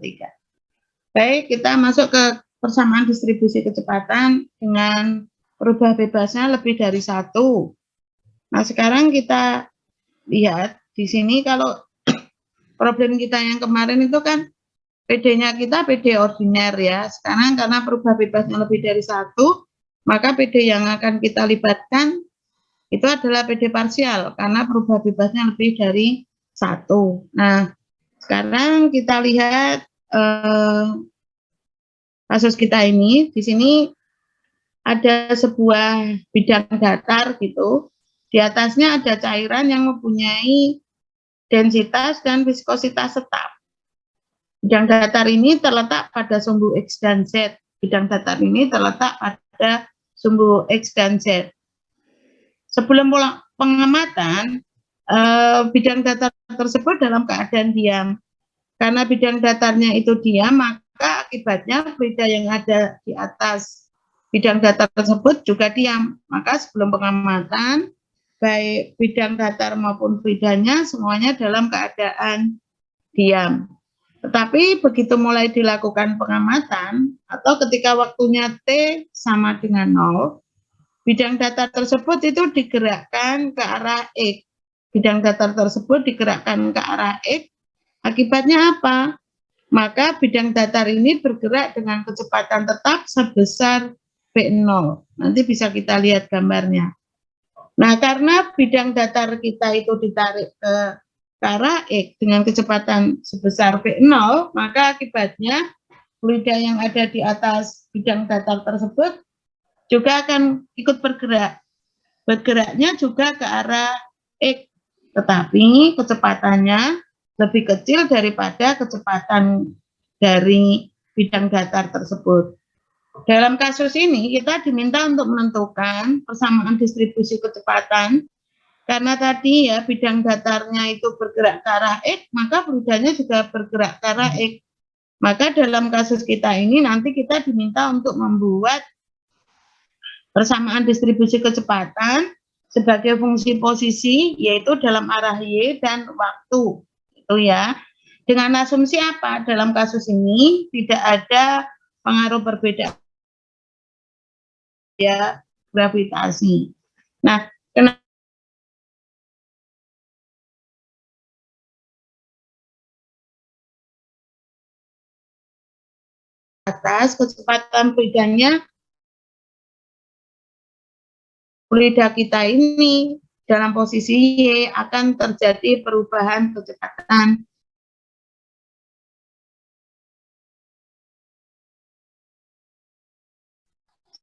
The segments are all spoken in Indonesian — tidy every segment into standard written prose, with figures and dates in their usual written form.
ketiga. Baik, kita masuk ke persamaan distribusi kecepatan dengan perubah bebasnya lebih dari 1. Nah, sekarang kita lihat di sini kalau problem kita yang kemarin itu kan PD-nya kita PD ordiner ya. Sekarang karena perubah bebasnya lebih dari 1, maka PD yang akan kita libatkan itu adalah PD parsial karena perubah bebasnya lebih dari 1. Nah, sekarang kita lihat kasus kita ini. Di sini ada sebuah bidang datar gitu. Di atasnya ada cairan yang mempunyai densitas dan viskositas tetap. Bidang datar ini terletak pada sumbu X dan Z. Bidang datar ini terletak pada sumbu X dan Z. Sebelum pengamatan, bidang datar tersebut dalam keadaan diam. Karena bidang datarnya itu diam, maka akibatnya fluida yang ada di atas bidang datar tersebut juga diam. Maka sebelum pengamatan, baik bidang datar maupun fluidanya semuanya dalam keadaan diam. Tetapi begitu mulai dilakukan pengamatan atau ketika waktunya T sama dengan 0, bidang datar tersebut itu digerakkan ke arah X. Bidang datar tersebut digerakkan ke arah X. Akibatnya apa? Maka bidang datar ini bergerak dengan kecepatan tetap sebesar V0. Nanti bisa kita lihat gambarnya. Nah, karena bidang datar kita itu ditarik ke arah X dengan kecepatan sebesar V0, maka akibatnya fluida yang ada di atas bidang datar tersebut juga akan ikut bergerak. Bergeraknya juga ke arah X, tetapi kecepatannya lebih kecil daripada kecepatan dari bidang datar tersebut. Dalam kasus ini kita diminta untuk menentukan persamaan distribusi kecepatan. Karena tadi ya bidang datarnya itu bergerak ke arah X, maka fluidanya juga bergerak ke arah X. Maka dalam kasus kita ini nanti kita diminta untuk membuat persamaan distribusi kecepatan sebagai fungsi posisi, yaitu dalam arah Y dan waktu. Itu ya. Dengan asumsi apa? Dalam kasus ini tidak ada pengaruh perbedaan ya gravitasi. Nah, atas kecepatan fluidanya, fluida kita ini dalam posisi Y akan terjadi perubahan kecepatan.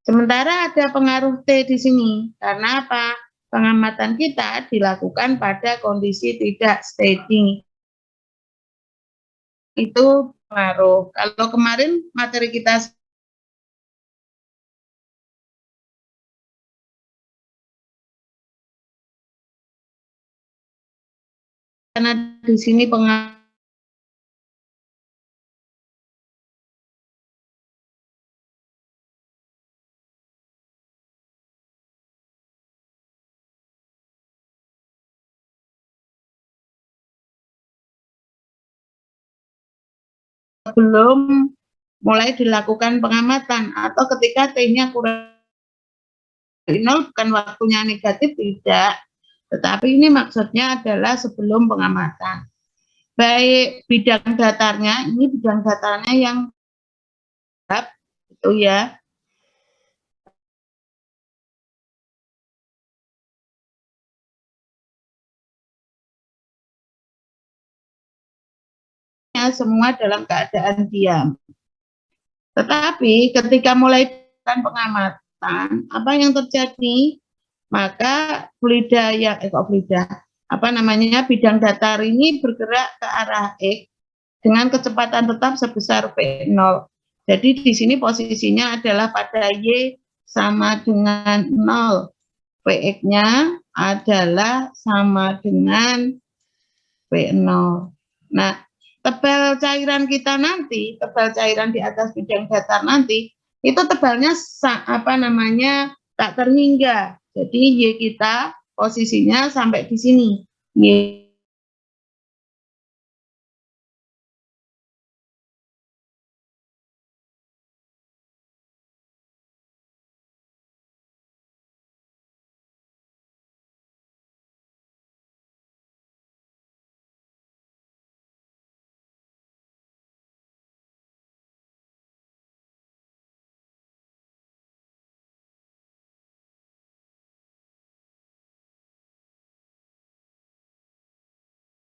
Sementara ada pengaruh T di sini. Karena apa? Pengamatan kita dilakukan pada kondisi tidak steady. Itu pengaruh. Kalau kemarin materi kita karena di sini pengaruh belum mulai dilakukan pengamatan atau ketika T-nya kurang dari 0 bukan waktunya negatif, tidak. Tetapi ini maksudnya adalah sebelum pengamatan. Baik bidang datarnya, ini bidang datarnya yang itu ya. Semua dalam keadaan diam. Tetapi ketika mulai pengamatan, apa yang terjadi? Maka fluida yang bidang datar ini bergerak ke arah X dengan kecepatan tetap sebesar V0. Jadi di sini posisinya adalah pada Y sama dengan 0. Vx-nya adalah sama dengan V0. Nah, tebal cairan kita nanti, tebal cairan di atas bidang datar nanti, itu tebalnya tak terhingga. Jadi Y kita posisinya sampai di sini. Y